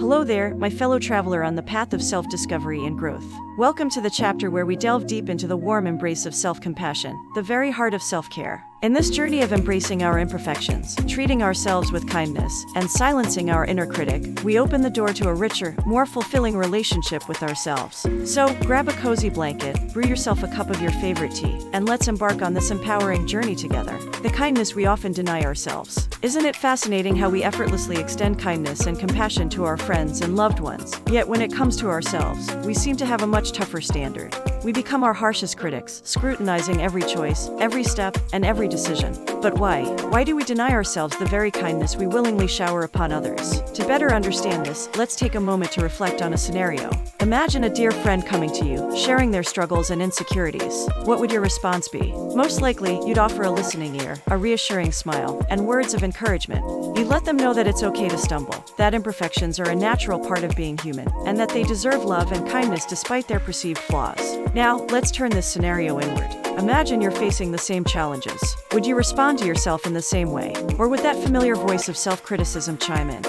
Hello there, my fellow traveler on the path of self-discovery and growth. Welcome to the chapter where we delve deep into the warm embrace of self-compassion, the very heart of self-care. In this journey of embracing our imperfections, treating ourselves with kindness, and silencing our inner critic, we open the door to a richer, more fulfilling relationship with ourselves. So, grab a cozy blanket, brew yourself a cup of your favorite tea, and let's embark on this empowering journey together. The kindness we often deny ourselves. Isn't it fascinating how we effortlessly extend kindness and compassion to our friends and loved ones? Yet when it comes to ourselves, we seem to have a much tougher standard. We become our harshest critics, scrutinizing every choice, every step, and every decision. But why? Why do we deny ourselves the very kindness we willingly shower upon others? To better understand this, let's take a moment to reflect on a scenario. Imagine a dear friend coming to you, sharing their struggles and insecurities. What would your response be? Most likely, you'd offer a listening ear, a reassuring smile, and words of encouragement. You'd let them know that it's okay to stumble, that imperfections are a natural part of being human, and that they deserve love and kindness despite their perceived flaws. Now, let's turn this scenario inward. Imagine you're facing the same challenges. Would you respond to yourself in the same way? Or would that familiar voice of self-criticism chime in,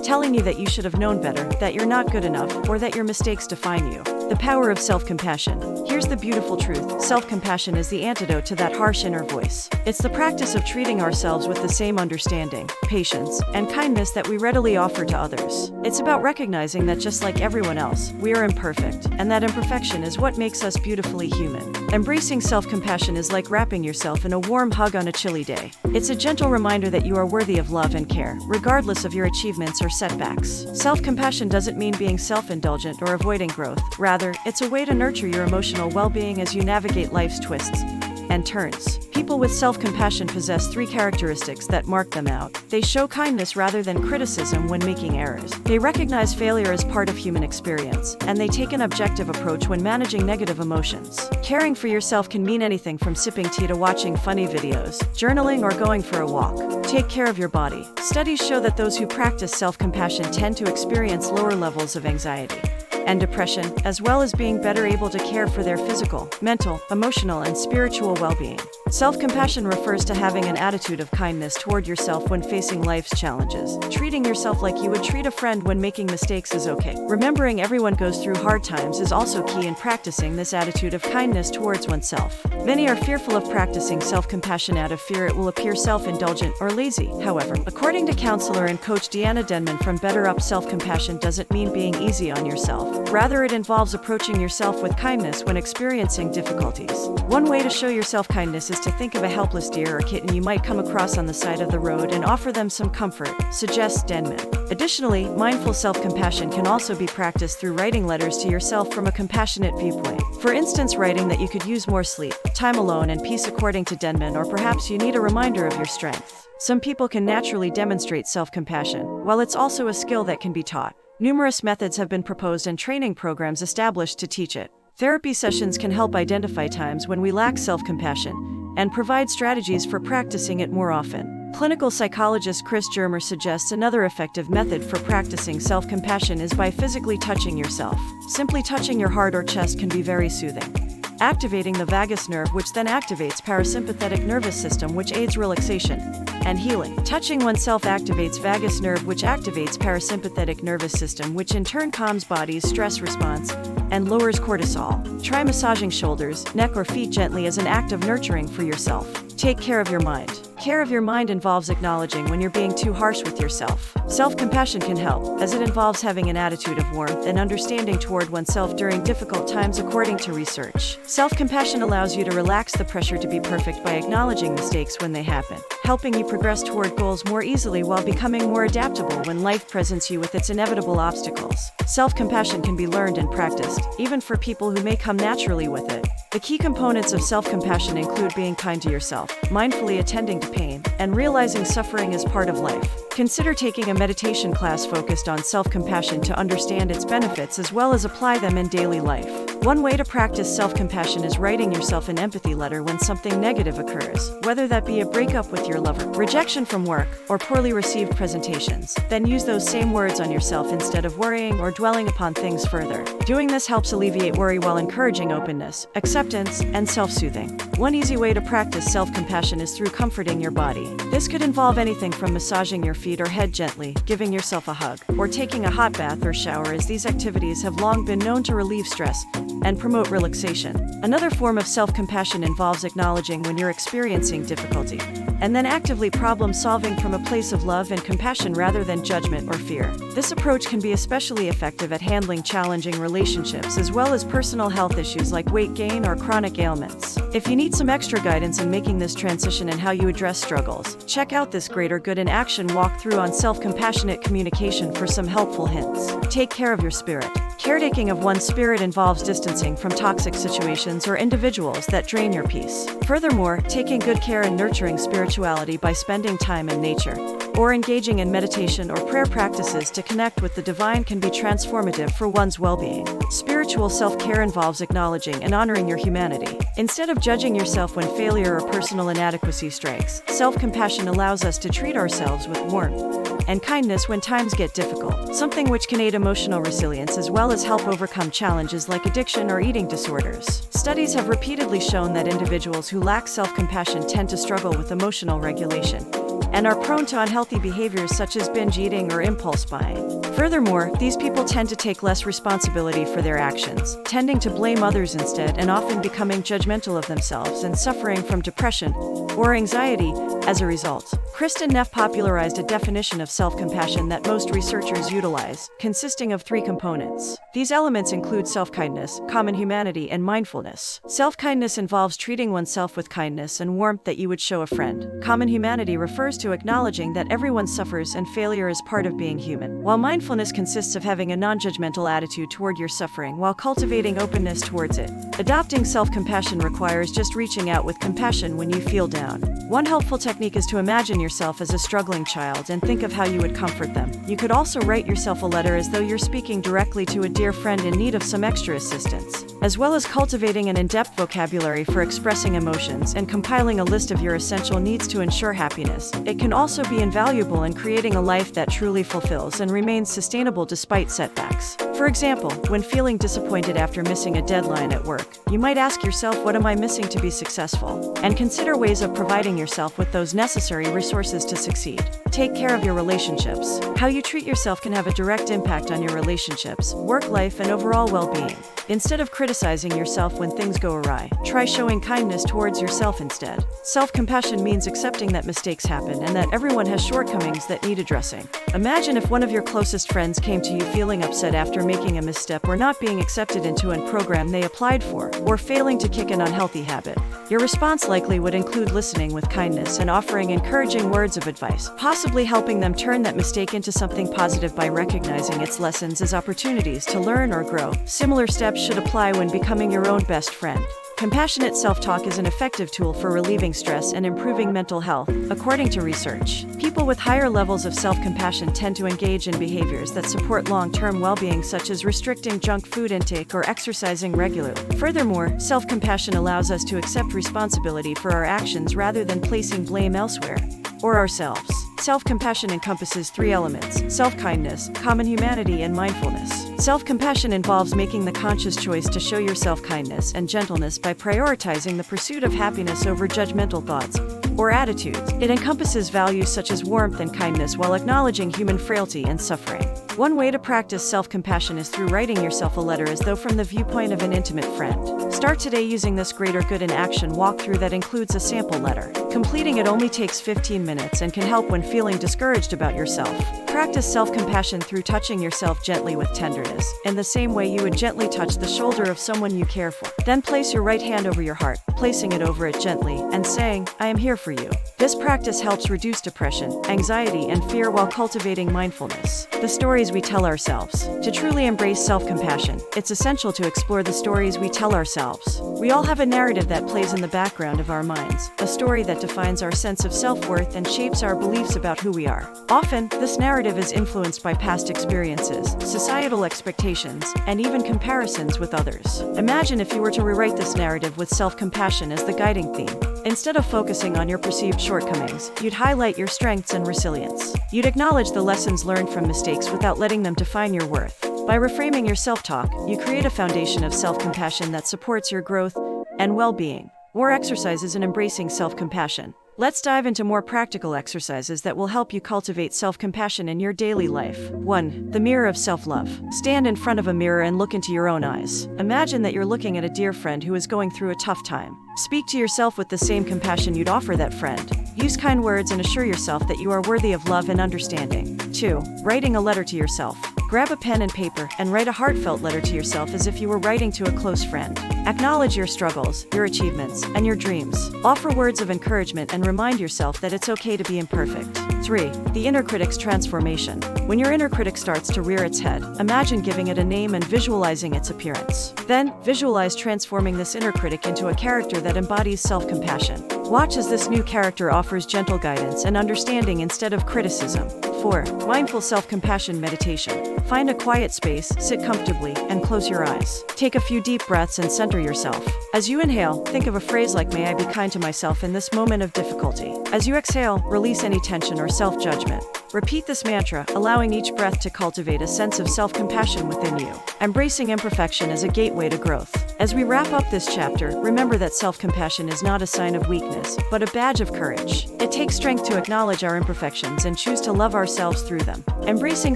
telling you that you should have known better, that you're not good enough, or that your mistakes define you? The power of self-compassion. Here's the beautiful truth. Self-compassion is the antidote to that harsh inner voice. It's the practice of treating ourselves with the same understanding, patience, and kindness that we readily offer to others. It's about recognizing that just like everyone else, we are imperfect, and that imperfection is what makes us beautifully human. Embracing self-compassion is like wrapping yourself in a warm hug on a chilly day. It's a gentle reminder that you are worthy of love and care, regardless of your achievements or setbacks. Self-compassion doesn't mean being self-indulgent or avoiding growth. Rather, it's a way to nurture your emotional well-being as you navigate life's twists and turns. People with self-compassion possess three characteristics that mark them out. They show kindness rather than criticism when making errors. They recognize failure as part of human experience, and they take an objective approach when managing negative emotions. Caring for yourself can mean anything from sipping tea to watching funny videos, journaling, or going for a walk. Take care of your body. Studies show that those who practice self-compassion tend to experience lower levels of anxiety and depression, as well as being better able to care for their physical, mental, emotional, and spiritual well-being. Self-compassion refers to having an attitude of kindness toward yourself when facing life's challenges. Treating yourself like you would treat a friend when making mistakes is okay. Remembering everyone goes through hard times is also key in practicing this attitude of kindness towards oneself. Many are fearful of practicing self-compassion out of fear it will appear self-indulgent or lazy. However, according to counselor and coach Deanna Denman from Better Up, self-compassion doesn't mean being easy on yourself. Rather, it involves approaching yourself with kindness when experiencing difficulties. One way to show yourself kindness is to think of a helpless deer or kitten you might come across on the side of the road and offer them some comfort, suggests Denman. Additionally, mindful self-compassion can also be practiced through writing letters to yourself from a compassionate viewpoint. For instance, writing that you could use more sleep, time alone, and peace according to Denman, or perhaps you need a reminder of your strength. Some people can naturally demonstrate self-compassion, while it's also a skill that can be taught. Numerous methods have been proposed and training programs established to teach it. Therapy sessions can help identify times when we lack self-compassion and provide strategies for practicing it more often. Clinical psychologist Chris Germer suggests another effective method for practicing self-compassion is by physically touching yourself. Simply touching your heart or chest can be very soothing, activating the vagus nerve, which then activates parasympathetic nervous system, which aids relaxation and healing. Touching oneself activates vagus nerve, which activates parasympathetic nervous system, which in turn calms body's stress response and lowers cortisol. Try massaging shoulders, neck, or feet gently as an act of nurturing for yourself. Take care of your mind. Care of your mind involves acknowledging when you're being too harsh with yourself. Self-compassion can help, as it involves having an attitude of warmth and understanding toward oneself during difficult times, according to research. Self-compassion allows you to relax the pressure to be perfect by acknowledging mistakes when they happen, helping you progress toward goals more easily while becoming more adaptable when life presents you with its inevitable obstacles. Self-compassion can be learned and practiced, even for people who may come naturally with it. The key components of self-compassion include being kind to yourself, mindfully attending to pain, and realizing suffering is part of life. Consider taking a meditation class focused on self-compassion to understand its benefits as well as apply them in daily life. One way to practice self-compassion is writing yourself an empathy letter when something negative occurs, whether that be a breakup with your lover, rejection from work, or poorly received presentations. Then use those same words on yourself instead of worrying or dwelling upon things further. Doing this helps alleviate worry while encouraging openness, acceptance, and self-soothing. One easy way to practice self-compassion is through comforting your body. This could involve anything from massaging your feet or head gently, giving yourself a hug, or taking a hot bath or shower, as these activities have long been known to relieve stress and promote relaxation. Another form of self-compassion involves acknowledging when you're experiencing difficulty, and then actively problem-solving from a place of love and compassion rather than judgment or fear. This approach can be especially effective at handling challenging relationships as well as personal health issues like weight gain or chronic ailments. If you need some extra guidance in making this transition and how you address struggles, check out this Greater Good in Action walkthrough on self-compassionate communication for some helpful hints. Take care of your spirit. Caretaking of one's spirit involves distancing from toxic situations or individuals that drain your peace. Furthermore, taking good care and nurturing spirituality by spending time in nature or engaging in meditation or prayer practices to connect with the divine can be transformative for one's well-being. Spiritual self-care involves acknowledging and honoring your humanity. Instead of judging yourself when failure or personal inadequacy strikes, self-compassion allows us to treat ourselves with warmth and kindness when times get difficult, something which can aid emotional resilience as well as help overcome challenges like addiction or eating disorders. Studies have repeatedly shown that individuals who lack self-compassion tend to struggle with emotional regulation and are prone to unhealthy behaviors such as binge eating or impulse buying. Furthermore, these people tend to take less responsibility for their actions, tending to blame others instead and often becoming judgmental of themselves and suffering from depression or anxiety as a result. Kristen Neff popularized a definition of self-compassion that most researchers utilize, consisting of 3 components. These elements include self-kindness, common humanity, and mindfulness. Self-kindness involves treating oneself with kindness and warmth that you would show a friend. Common humanity refers to acknowledging that everyone suffers and failure is part of being human, while mindfulness consists of having a non-judgmental attitude toward your suffering while cultivating openness towards it. Adopting self-compassion requires just reaching out with compassion when you feel down. One helpful technique is to imagine yourself as a struggling child and think of how you would comfort them. You could also write yourself a letter as though you're speaking directly to a dear friend in need of some extra assistance, as well as cultivating an in-depth vocabulary for expressing emotions and compiling a list of your essential needs to ensure happiness. It can also be invaluable in creating a life that truly fulfills and remains sustainable despite setbacks. For example, when feeling disappointed after missing a deadline at work, you might ask yourself, what am I missing to be successful? And consider ways of providing yourself with those necessary resources to succeed. Take care of your relationships. How you treat yourself can have a direct impact on your relationships, work life, and overall well-being. Instead of criticizing yourself when things go awry, try showing kindness towards yourself instead. Self-compassion means accepting that mistakes happen and that everyone has shortcomings that need addressing. Imagine if one of your closest friends came to you feeling upset after making a misstep or not being accepted into a program they applied for, or failing to kick an unhealthy habit. Your response likely would include listening with kindness and offering encouraging words of advice, possibly helping them turn that mistake into something positive by recognizing its lessons as opportunities to learn or grow. Similar steps should apply when becoming your own best friend. Compassionate self-talk is an effective tool for relieving stress and improving mental health, according to research. People with higher levels of self-compassion tend to engage in behaviors that support long-term well-being, such as restricting junk food intake or exercising regularly. Furthermore, self-compassion allows us to accept responsibility for our actions rather than placing blame elsewhere or ourselves. Self-compassion encompasses 3 elements: self-kindness, common humanity, and mindfulness. Self-compassion involves making the conscious choice to show yourself kindness and gentleness by prioritizing the pursuit of happiness over judgmental thoughts or attitudes. It encompasses values such as warmth and kindness while acknowledging human frailty and suffering. One way to practice self-compassion is through writing yourself a letter as though from the viewpoint of an intimate friend. Start today using this Greater Good in Action walkthrough that includes a sample letter. Completing it only takes 15 minutes and can help when feeling discouraged about yourself. Practice self-compassion through touching yourself gently with tenderness, in the same way you would gently touch the shoulder of someone you care for. Then place your right hand over your heart, placing it over it gently, and saying, "I am here for you." This practice helps reduce depression, anxiety, and fear while cultivating mindfulness. The stories we tell ourselves. To truly embrace self-compassion, it's essential to explore the stories we tell ourselves. We all have a narrative that plays in the background of our minds, a story that defines our sense of self-worth and shapes our beliefs about who we are. Often, this narrative is influenced by past experiences, societal expectations, and even comparisons with others. Imagine if you were to rewrite this narrative with self-compassion as the guiding theme. Instead of focusing on your perceived shortcomings, you'd highlight your strengths and resilience. You'd acknowledge the lessons learned from mistakes without letting them define your worth. By reframing your self-talk, you create a foundation of self-compassion that supports your growth and well-being. More exercises in embracing self-compassion. Let's dive into more practical exercises that will help you cultivate self-compassion in your daily life. 1. The mirror of self-love. Stand in front of a mirror and look into your own eyes. Imagine that you're looking at a dear friend who is going through a tough time. Speak to yourself with the same compassion you'd offer that friend. Use kind words and assure yourself that you are worthy of love and understanding. 2. Writing a letter to yourself. Grab a pen and paper and write a heartfelt letter to yourself as if you were writing to a close friend. Acknowledge your struggles, your achievements, and your dreams. Offer words of encouragement and remind yourself that it's okay to be imperfect. 3. The inner critic's transformation. When your inner critic starts to rear its head, imagine giving it a name and visualizing its appearance. Then, visualize transforming this inner critic into a character that embodies self-compassion. Watch as this new character offers gentle guidance and understanding instead of criticism. 4. Mindful self-compassion meditation. Find a quiet space, sit comfortably, and close your eyes. Take a few deep breaths and center yourself. As you inhale, think of a phrase like, "May I be kind to myself in this moment of difficulty." As you exhale, release any tension or self-judgment. Repeat this mantra, allowing each breath to cultivate a sense of self-compassion within you. Embracing imperfection is a gateway to growth. As we wrap up this chapter, remember that self-compassion is not a sign of weakness, but a badge of courage. It takes strength to acknowledge our imperfections and choose to love ourselves through them. Embracing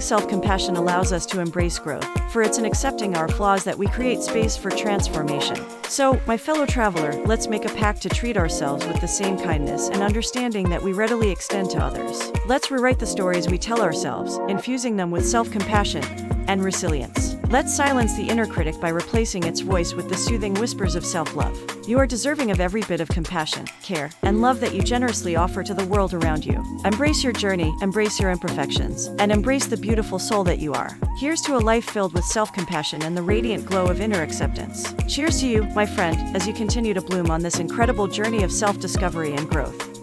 self-compassion allows us to embrace growth, for it's in accepting our flaws that we create space for transformation. So, my fellow traveler, let's make a pact to treat ourselves with the same kindness and understanding that we readily extend to others. Let's rewrite the stories we tell ourselves, infusing them with self-compassion and resilience. Let's silence the inner critic by replacing its voice with the soothing whispers of self-love. You are deserving of every bit of compassion, care, and love that you generously offer to the world around you. Embrace your journey, embrace your imperfections, and embrace the beautiful soul that you are. Here's to a life filled with self-compassion and the radiant glow of inner acceptance. Cheers to you, my friend, as you continue to bloom on this incredible journey of self-discovery and growth.